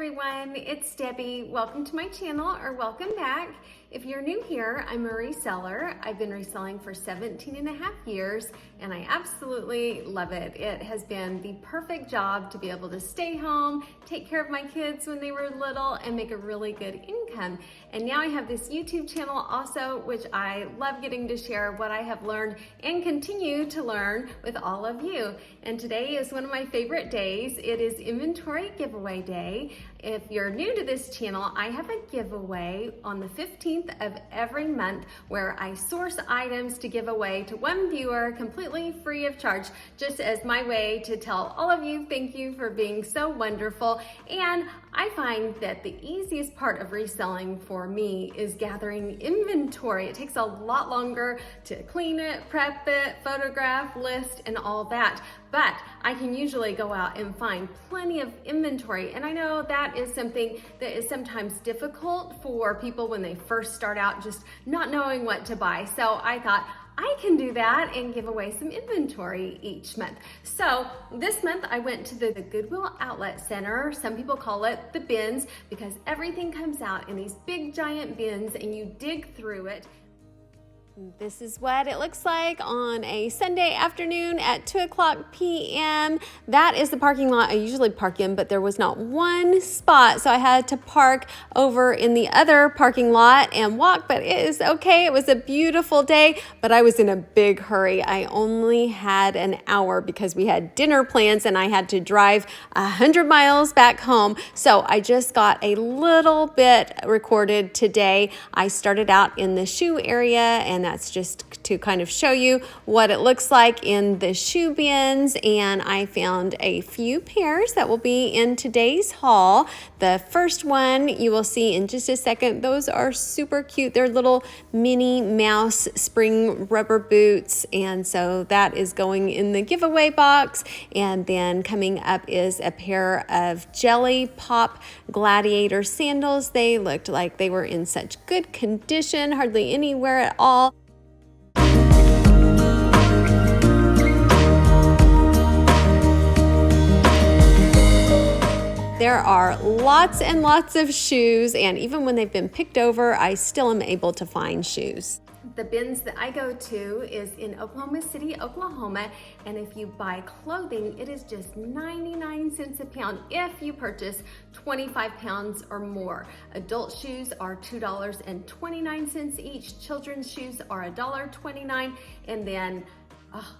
everyone, it's Debbie. Welcome to my channel, or welcome back. If you're new here, I'm a reseller. I've been reselling for 17 and a half years and I absolutely love it. It has been the perfect job to be able to stay home, take care of my kids when they were little, and make a really good income. And now I have this YouTube channel also, which I love getting to share what I have learned and continue to learn with all of you. And today is one of my favorite days. It is inventory giveaway day. If you're new to this channel, I have a giveaway on the 15th of every month where I source items to give away to one viewer completely free of charge, just as my way to tell all of you thank you for being so wonderful. And I find that the easiest part of reselling for me is gathering inventory. It takes a lot longer to clean it, prep it, photograph, list, and all that. But I can usually go out and find plenty of inventory. And I know that is something that is sometimes difficult for people when they first start out, just not knowing what to buy. So I thought, I can do that and give away some inventory each month. So this month I went to the Goodwill Outlet Center. Some people call it the bins because everything comes out in these big giant bins and you dig through it. This is what it looks like on a Sunday afternoon at 2:00 p.m. That is the parking lot I usually park in, but there was not one spot, so I had to park over in the other parking lot and walk, but it is okay. It was a beautiful day, but I was in a big hurry. I only had an hour because we had dinner plans and I had to drive 100 miles back home, so I just got a little bit recorded today. I started out in the shoe area, and that's just to kind of show you what it looks like in the shoe bins, and I found a few pairs that will be in today's haul. The first one you will see in just a second. Those are super cute. They're little Minnie Mouse spring rubber boots, and so that is going in the giveaway box. And then coming up is a pair of Jelly Pop Gladiator sandals. They looked like they were in such good condition, hardly any wear at all. There are lots and lots of shoes, and even when they've been picked over, I still am able to find shoes. The bins that I go to is in Oklahoma City, Oklahoma, and if you buy clothing, it is just 99 cents a pound if you purchase 25 pounds or more. Adult shoes are $2.29 each. Children's shoes are $1.29, and then,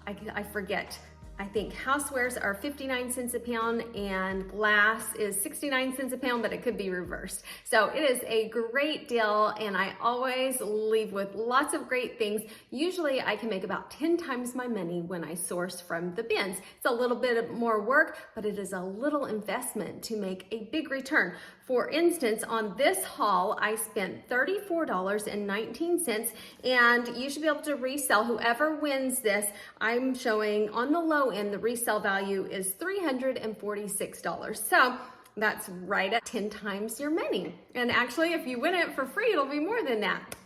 I forget. I think housewares are 59 cents a pound and glass is 69 cents a pound, but it could be reversed. So it is a great deal, and I always leave with lots of great things. Usually I can make about 10 times my money when I source from the bins. It's a little bit more work, but it is a little investment to make a big return. For instance, on this haul, I spent $34.19, and you should be able to resell. Whoever wins this, I'm showing on the low end, the resale value is $346. So that's right at 10 times your money. And actually, if you win it for free, it'll be more than that.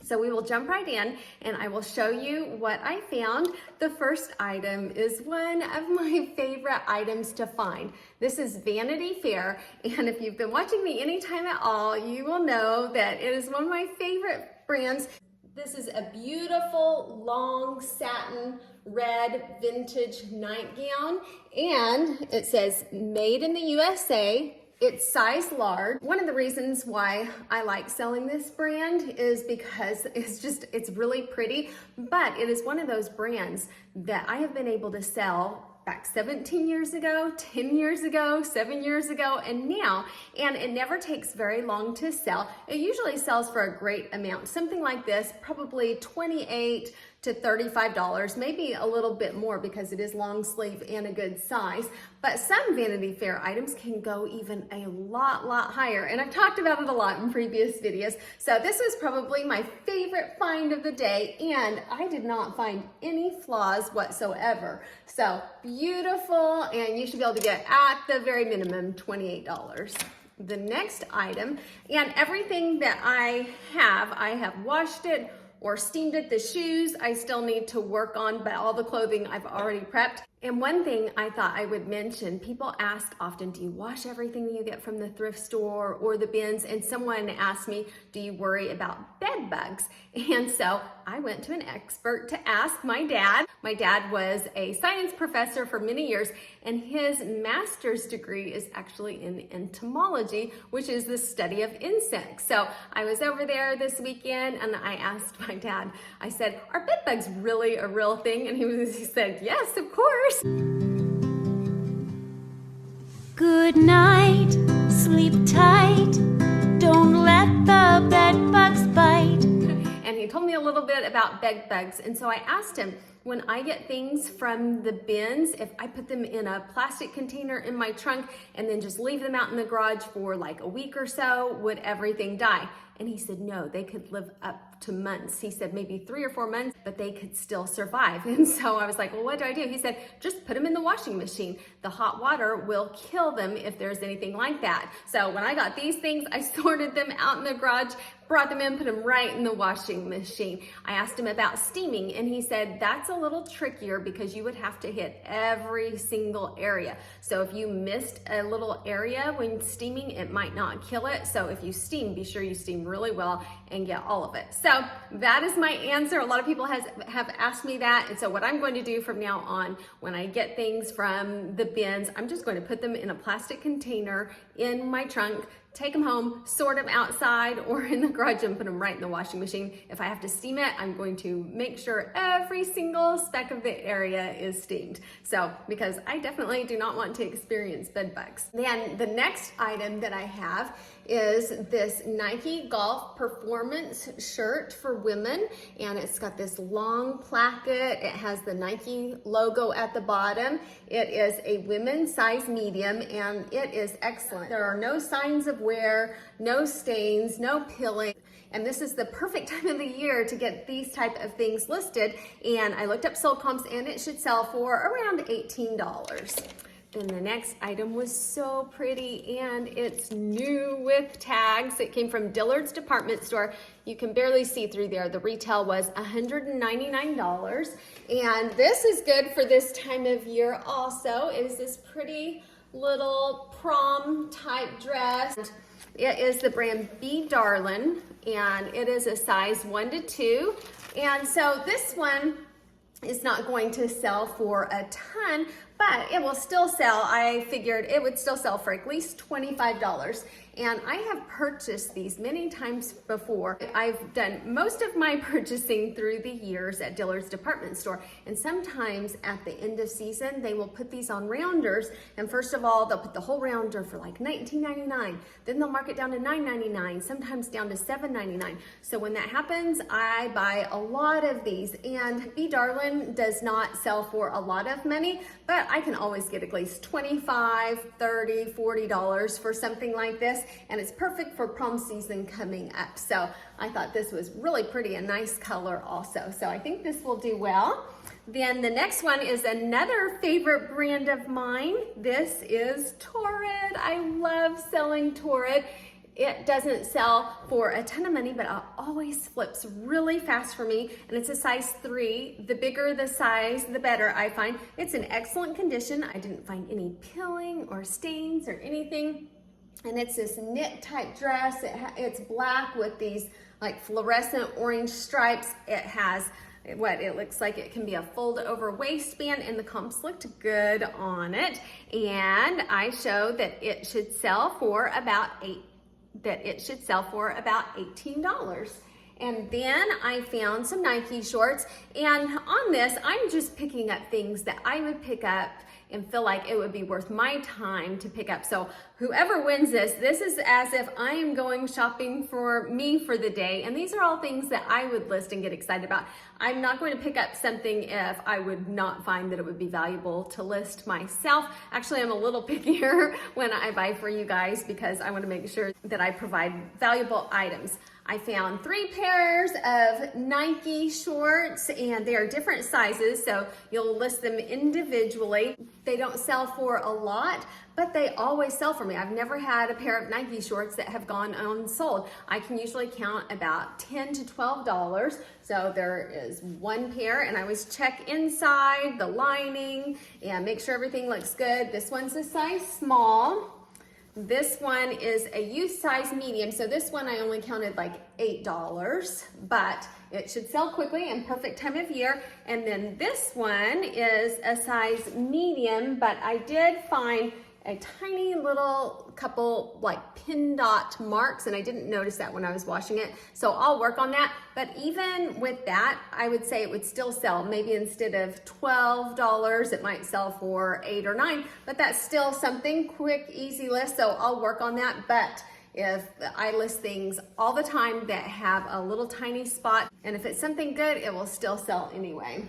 So we will jump right in and I will show you what I found. The first item is one of my favorite items to find. This is Vanity Fair, and if you've been watching me anytime at all, you will know that it is one of my favorite brands. This is a beautiful long satin red vintage nightgown, and it says made in the USA. It's size large. One of the reasons why I like selling this brand is because it's really pretty, but it is one of those brands that I have been able to sell back 17 years ago, 10 years ago, 7 years ago, and now, and it never takes very long to sell. It usually sells for a great amount. Something like this, probably $28 to $35, maybe a little bit more because it is long sleeve and a good size. But some Vanity Fair items can go even a lot higher, and I've talked about it a lot in previous videos. So this was probably my favorite find of the day, and I did not find any flaws whatsoever. So beautiful, and you should be able to get at the very minimum $28. The next item, and everything that I have washed it or steamed it. The shoes I still need to work on, but all the clothing I've already prepped. And one thing I thought I would mention, people ask often, do you wash everything that you get from the thrift store or the bins? And someone asked me, do you worry about bed bugs? And so I went to an expert to ask my dad. My dad was a science professor for many years, and his master's degree is actually in entomology, which is the study of insects. So I was over there this weekend and I asked my dad, I said, are bed bugs really a real thing? And he said, yes, of course. Good night, sleep tight, don't let the bed bugs bite. And he told me a little bit about bed bugs. And so I asked him, when I get things from the bins, if I put them in a plastic container in my trunk and then just leave them out in the garage for like a week or so, would everything die? And he said, no, they could live up to months. He said maybe 3 or 4 months, but they could still survive. And so I was like, well, what do I do? He said, just put them in the washing machine. The hot water will kill them if there's anything like that. So when I got these things, I sorted them out in the garage, brought them in, put them right in the washing machine. I asked him about steaming, and he said that's a little trickier because you would have to hit every single area. So if you missed a little area when steaming, it might not kill it. So if you steam, be sure you steam really well and get all of it. So that is my answer. A lot of people have asked me that. And so what I'm going to do from now on, when I get things from the bins, I'm just going to put them in a plastic container in my trunk, take them home, sort them outside or in the garage and put them right in the washing machine. If I have to steam it, I'm going to make sure every single speck of the area is steamed. So, because I definitely do not want to experience bed bugs. Then the next item that I have is this Nike Golf Performance shirt for women, and it's got this long placket. It has the Nike logo at the bottom. It is a women's size medium, and it is excellent. There are no signs of wear, no stains, no pilling. And this is the perfect time of the year to get these type of things listed. And I looked up sold comps, and it should sell for around $18. Then the next item was so pretty, and it's new with tags. It came from Dillard's department store. You can barely see through there. The retail was $199. And this is good for this time of year also. It is this pretty little prom type dress. It is the brand Be Darlin', and it is a size 1 to 2. And so this one is not going to sell for a ton, but it will still sell. I figured it would still sell for at least $25. And I have purchased these many times before. I've done most of my purchasing through the years at Dillard's department store. And sometimes at the end of season, they will put these on rounders. And first of all, they'll put the whole rounder for like $19.99. Then they'll mark it down to $9.99, sometimes down to $7.99. So when that happens, I buy a lot of these. And Be Darlin' does not sell for a lot of money, but I can always get at least $25, $30, $40 for something like this. And it's perfect for prom season coming up. So I thought this was really pretty, a nice color also. So I think this will do well. Then the next one is another favorite brand of mine. This is Torrid. I love selling Torrid. It doesn't sell for a ton of money, but it always flips really fast for me. And it's a size 3. The bigger the size, the better, I find. It's in excellent condition. I didn't find any pilling or stains or anything. And it's this knit type dress. It's black with these like fluorescent orange stripes. It has what it looks like it can be a fold over waistband, and the comps looked good on it. And I showed that it should sell for about $18. And then I found some Nike shorts, and on this, I'm just picking up things that I would pick up and feel like it would be worth my time to pick up. So whoever wins this is as if I am going shopping for me for the day. And these are all things that I would list and get excited about. I'm not going to pick up something if I would not find that it would be valuable to list myself. Actually, I'm a little pickier when I buy for you guys because I want to make sure that I provide valuable items. I found 3 pairs of Nike shorts, and they are different sizes, so you'll list them individually. They don't sell for a lot, but they always sell for me. I've never had a pair of Nike shorts that have gone unsold. I can usually count about $10 to $12. So there is 1 pair, and I always check inside the lining and make sure everything looks good. This one's a size small. This one is a youth size medium. So this one I only counted like $8, but it should sell quickly and perfect time of year. And then this one is a size medium, but I did find a tiny little couple like pin dot marks, and I didn't notice that when I was washing it. So I'll work on that. But even with that, I would say it would still sell. Maybe instead of $12, it might sell for $8 or $9, but that's still something quick, easy list. So I'll work on that. But if I list things all the time that have a little tiny spot, and if it's something good, it will still sell anyway.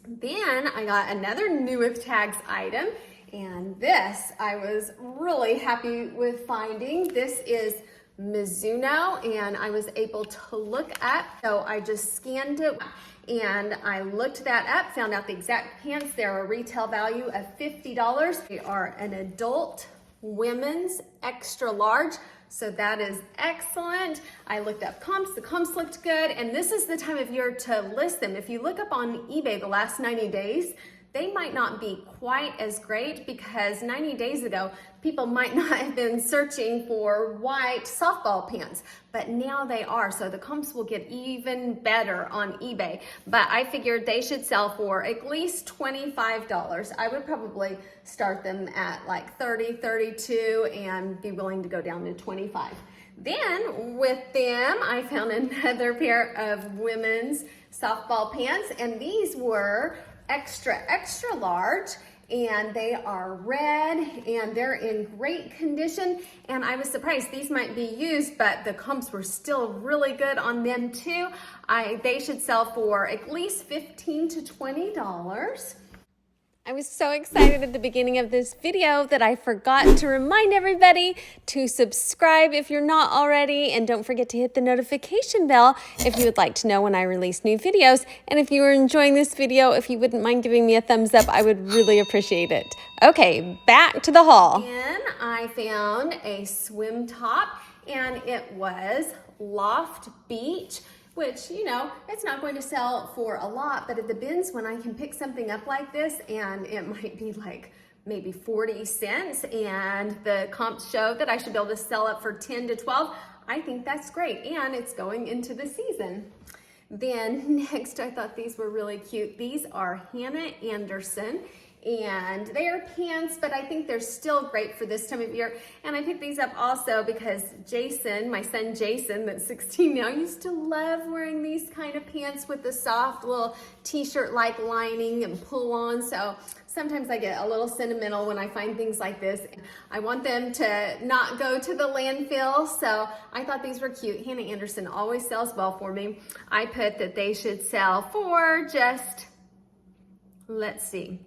Then I got another new with tags item. And this, I was really happy with finding. This is Mizuno, and I was able to look up. So I just scanned it and I looked that up, found out the exact pants. They're a retail value of $50. They are an adult women's extra large. So that is excellent. I looked up comps, the comps looked good. And this is the time of year to list them. If you look up on eBay the last 90 days, they might not be quite as great because 90 days ago, people might not have been searching for white softball pants, but now they are. So the comps will get even better on eBay. But I figured they should sell for at least $25. I would probably start them at like 30, 32 and be willing to go down to 25. Then with them, I found another pair of women's softball pants, and these were extra large, and they are red and they're in great condition. And I was surprised, these might be used, but the comps were still really good on them too. They should sell for at least $15 to $20. I was so excited at the beginning of this video that I forgot to remind everybody to subscribe if you're not already, and don't forget to hit the notification bell if you would like to know when I release new videos. And if you are enjoying this video, if you wouldn't mind giving me a thumbs up, I would really appreciate it. Okay, back to the haul. Then I found a swim top, and it was Loft Beach, which, you know, it's not going to sell for a lot, but at the bins, when I can pick something up like this, and it might be like maybe 40 cents, and the comps show that I should be able to sell it for 10 to 12, I think that's great, and it's going into the season. Then next, I thought these were really cute. These are Hannah Anderson, and they are pants, but I think they're still great for this time of year. And I picked these up also because Jason, my son Jason, that's 16 now, used to love wearing these kind of pants with the soft little t-shirt-like lining and pull-on. So sometimes I get a little sentimental when I find things like this. I want them to not go to the landfill, so I thought these were cute. Hannah Anderson always sells well for me. I put that they should sell for just, let's see,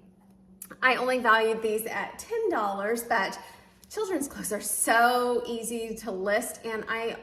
I only valued these at $10, but children's clothes are so easy to list, and I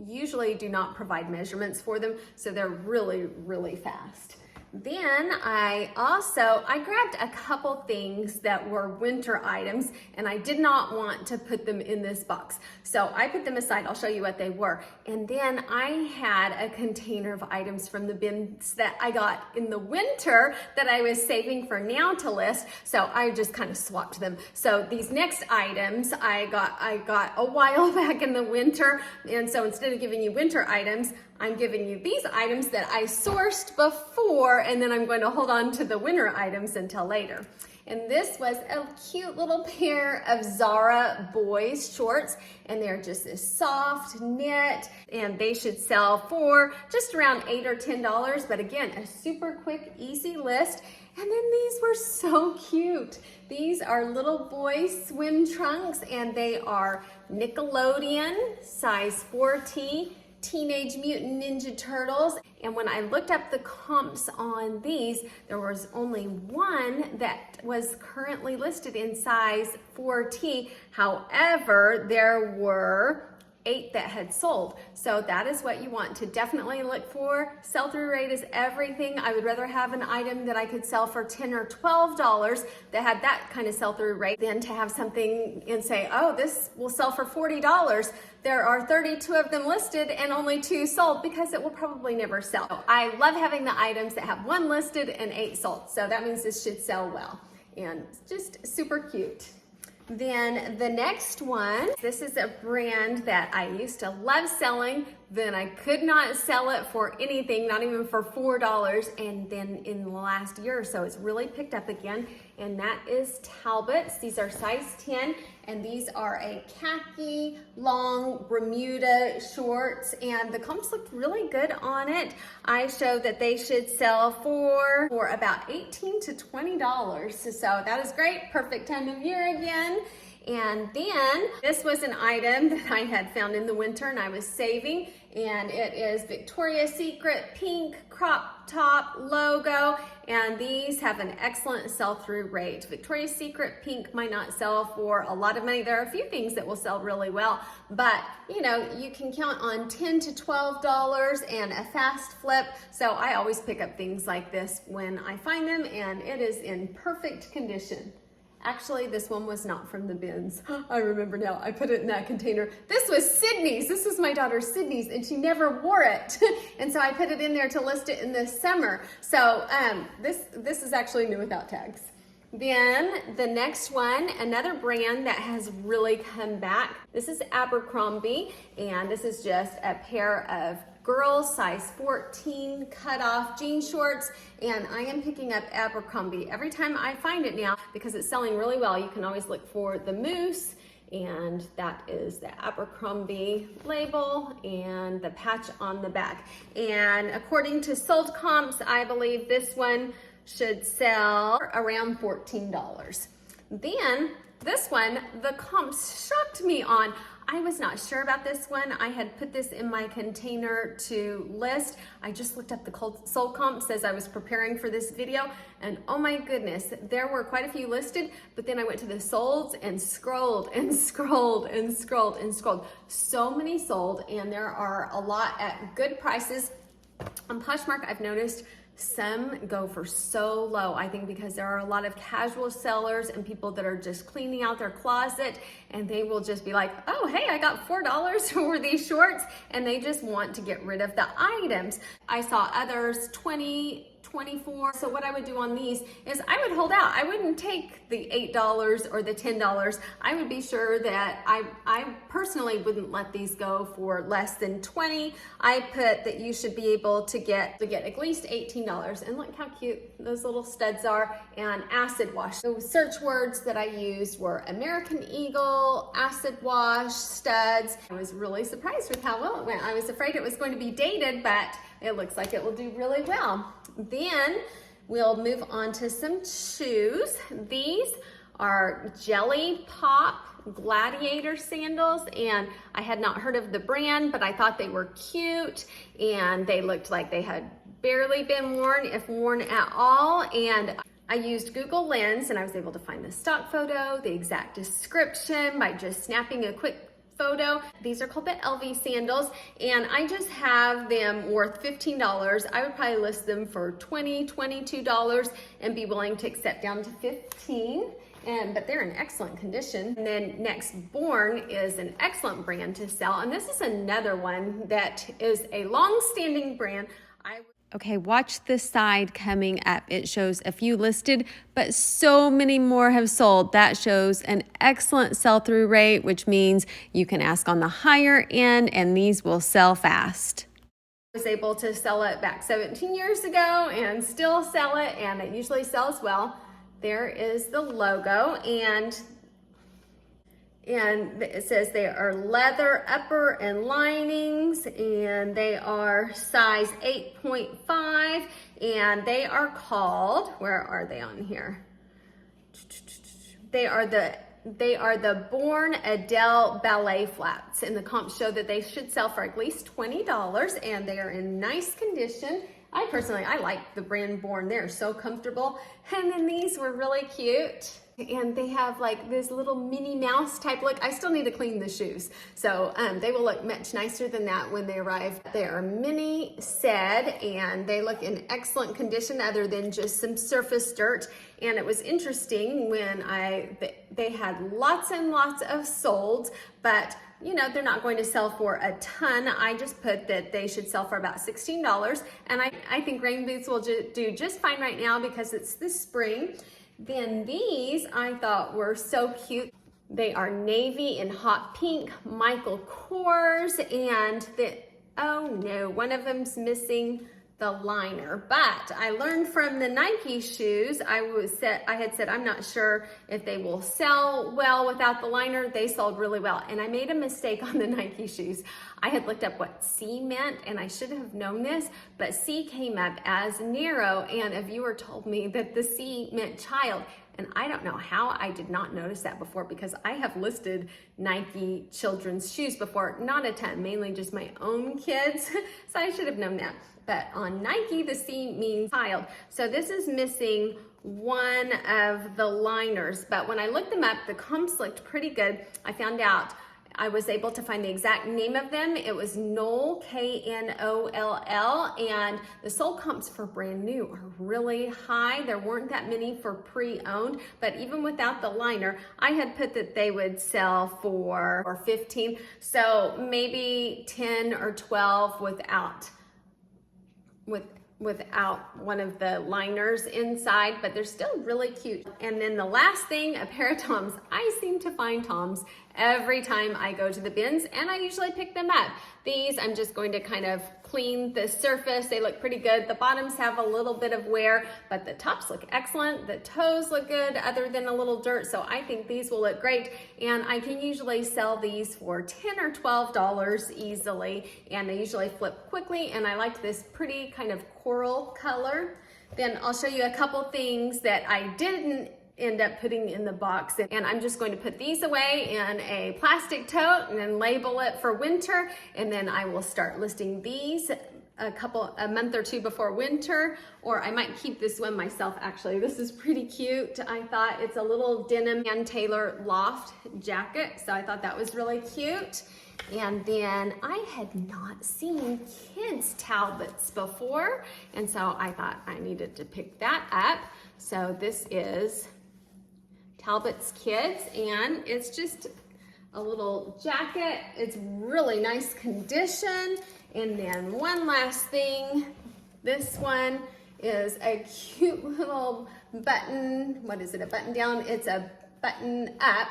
usually do not provide measurements for them, so they're really, really fast. Then I grabbed a couple things that were winter items, and I did not want to put them in this box. So I put them aside. I'll show you what they were. And then I had a container of items from the bins that I got in the winter that I was saving for now to list. So I just kind of swapped them. So these next items I got a while back in the winter. And so instead of giving you winter items, I'm giving you these items that I sourced before, and then I'm going to hold on to the winter items until later. And this was a cute little pair of Zara boys shorts, and they're just this soft knit, and they should sell for just around $8 or $10, but again, a super quick, easy list. And then these were so cute. These are little boy swim trunks, and they are Nickelodeon, size 4T, Teenage Mutant Ninja Turtles. And when I looked up the comps on these, there was only one that was currently listed in size 4T. However, there were 8 that had sold. So that is what you want to definitely look for. Sell-through rate is everything. I would rather have an item that I could sell for $10 or $12 that had that kind of sell-through rate than to have something and say, oh, this will sell for $40. There are 32 of them listed and only 2 sold, because it will probably never sell. So I love having the items that have 1 listed and 8 sold. So that means this should sell well, and it's just super cute. Then the next one, this is a brand that I used to love selling, then I could not sell it for anything, not even for $4, and then in the last year or so it's really picked up again, and that is Talbots. These are size 10, and these are a khaki long Bermuda shorts, and the comps looked really good on it. I showed that they should sell for about $18 to $20, so that is great, perfect time of year again. And then this was an item that I had found in the winter and I was saving, and it is Victoria's Secret pink crop top logo, and these have an excellent sell-through rate. Victoria's Secret pink might not sell for a lot of money. There are a few things that will sell really well, but you know, you can count on $10 to $12 and a fast flip. So I always pick up things like this when I find them, and it is in perfect condition. Actually, this one was not from the bins. I remember now, I put it in that container. This was Sydney's. This was my daughter Sydney's, and she never wore it. And so I put it in there to list it in the summer. So this is actually new without tags. Then the next one, another brand that has really come back. This is Abercrombie, and this is just a pair of girls size 14 cut off jean shorts, and I am picking up Abercrombie every time I find it now because it's selling really well. You can always look for the moose, and that is the Abercrombie label and the patch on the back. And according to sold comps, I believe this one should sell around $14. Then this one, the comps shocked me on. I was not sure about this one. I had put this in my container to list. I just looked up the sold comps as I was preparing for this video, and oh my goodness, there were quite a few listed, but then I went to the solds and scrolled and scrolled and scrolled and scrolled. So many sold, and there are a lot at good prices. On Poshmark, I've noticed some go for so low, I think because there are a lot of casual sellers and people that are just cleaning out their closet, and they will just be like, oh, hey, I got $4 for these shorts, and they just want to get rid of the items. I saw others 20, 24. So what I would do on these is I would hold out. I wouldn't take the $8 or the $10. I would be sure that I personally wouldn't let these go for less than 20. I put that you should be able to get at least $18. And look how cute those little studs are, and acid wash. The search words that I used were American Eagle, acid wash, studs. I was really surprised with how well it went. I was afraid it was going to be dated, but it looks like it will do really well. Then we'll move on to some shoes. These are Jelly Pop Gladiator sandals, and I had not heard of the brand, but I thought they were cute, and they looked like they had barely been worn, if worn at all. And I used Google Lens, and I was able to find the stock photo, the exact description by just snapping a quick photo. These are called the LV sandals, and I just have them worth $15. I would probably list them for $20, $22 and be willing to accept down to $15. But they're in excellent condition. And then Next Born is an excellent brand to sell, and this is another one that is a long-standing brand. Okay, watch the side coming up. It shows a few listed, but so many more have sold. That shows an excellent sell-through rate, which means you can ask on the higher end, and these will sell fast. I was able to sell it back 17 years ago and still sell it, and it usually sells well. There is the logo, and it says they are leather upper and linings, and they are size 8.5, and they are called, where are they on here? They are the Born Adele ballet flats, and the comps show that they should sell for at least $20, and they are in nice condition. I like the brand Born. They're so comfortable. And then these were really cute. And they have like this little Minnie Mouse type look. I still need to clean the shoes. So they will look much nicer than that when they arrive. They are mini said, and they look in excellent condition other than just some surface dirt. And it was interesting when they had lots and lots of sold, but you know, they're not going to sell for a ton. I just put that they should sell for about $16. And I think rain boots will do just fine right now because it's the spring. Then these I thought were so cute. They are navy and hot pink Michael Kors, and oh no, one of them's missing the liner. But I learned from the Nike shoes, I had said I'm not sure if they will sell well without the liner. They sold really well, and I made a mistake on the Nike shoes. I had looked up what C meant, and I should have known this, but C came up as narrow, and a viewer told me that the C meant child. And I don't know how I did not notice that before, because I have listed Nike children's shoes before, not a ton, mainly just my own kids. So I should have known that. But on Nike, the C means child. So this is missing one of the liners. But when I looked them up, the comps looked pretty good. I found out, I was able to find the exact name of them. It was Knoll, K-N-O-L-L, and the sold comps for brand new are really high. There weren't that many for pre-owned, but even without the liner, I had put that they would sell for 15, so maybe 10 or 12 without one of the liners inside, but they're still really cute. And then the last thing, a pair of Toms. I seem to find Toms every time I go to the bins, and I usually pick them up. These, I'm just going to kind of clean the surface. They look pretty good. The bottoms have a little bit of wear, but the tops look excellent. The toes look good other than a little dirt, so I think these will look great. And I can usually sell these for $10 or $12 easily, and they usually flip quickly, and I like this pretty kind of coral color. Then I'll show you a couple things that I didn't end up putting in the box, and I'm just going to put these away in a plastic tote and then label it for winter, and then I will start listing these a month or two before winter, or I might keep this one myself. Actually, this is pretty cute. I thought it's a little denim and tailor loft jacket, so I thought that was really cute. And then I had not seen kids Talbots before, and so I thought I needed to pick that up. So this is Talbot's Kids, and it's just a little jacket. It's really nice condition. And then one last thing, this one is a cute little button. What is it, a button down? It's a button up.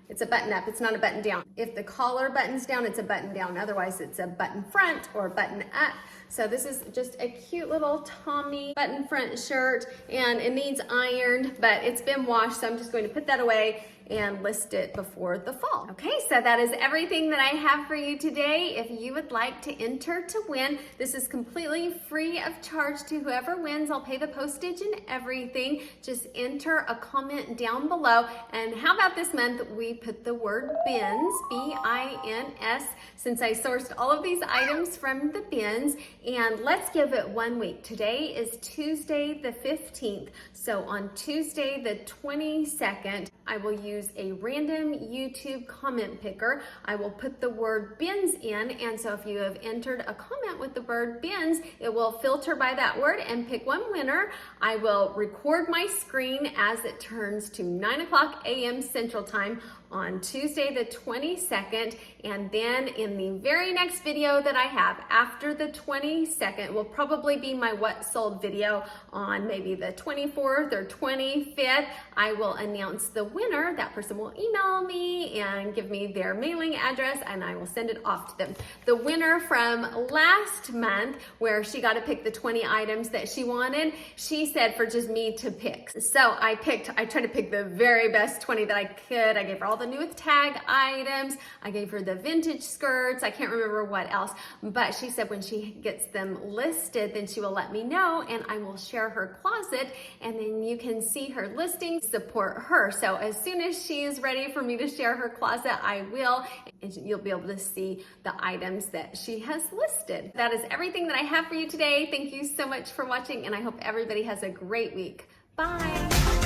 It's a button up, it's not a button down. If the collar buttons down, it's a button down. Otherwise, it's a button front or button up. So this is just a cute little Tommy button front shirt, and it needs ironed, but it's been washed, so I'm just going to put that away and list it before the fall. Okay, so that is everything that I have for you today. If you would like to enter to win, this is completely free of charge to whoever wins. I'll pay the postage and everything. Just enter a comment down below. And how about this month, we put the word bins, B-I-N-S, since I sourced all of these items from the bins. And let's give it 1 week. Today is Tuesday the 15th. So on Tuesday the 22nd, I will use a random YouTube comment picker. I will put the word bins in, and so if you have entered a comment with the word bins, it will filter by that word and pick one winner. I will record my screen as it turns to 9:00 a.m. Central Time on Tuesday the 22nd, and then in the very next video that I have after the 22nd will probably be my what sold video on maybe the 24th or 25th. I will announce the winner. That person will email me and give me their mailing address, and I will send it off to them. The winner from last month, where she got to pick the 20 items that she wanted, she said for just me to pick. So I tried to pick the very best 20 that I could. I gave her all the new with tag items. I gave her the vintage skirts. I can't remember what else, but she said when she gets them listed, then she will let me know, and I will share her closet, and then you can see her listing, support her. So as soon as she is ready for me to share her closet, I will, and you'll be able to see the items that she has listed. That is everything that I have for you today. Thank you so much for watching, and I hope everybody has a great week. Bye.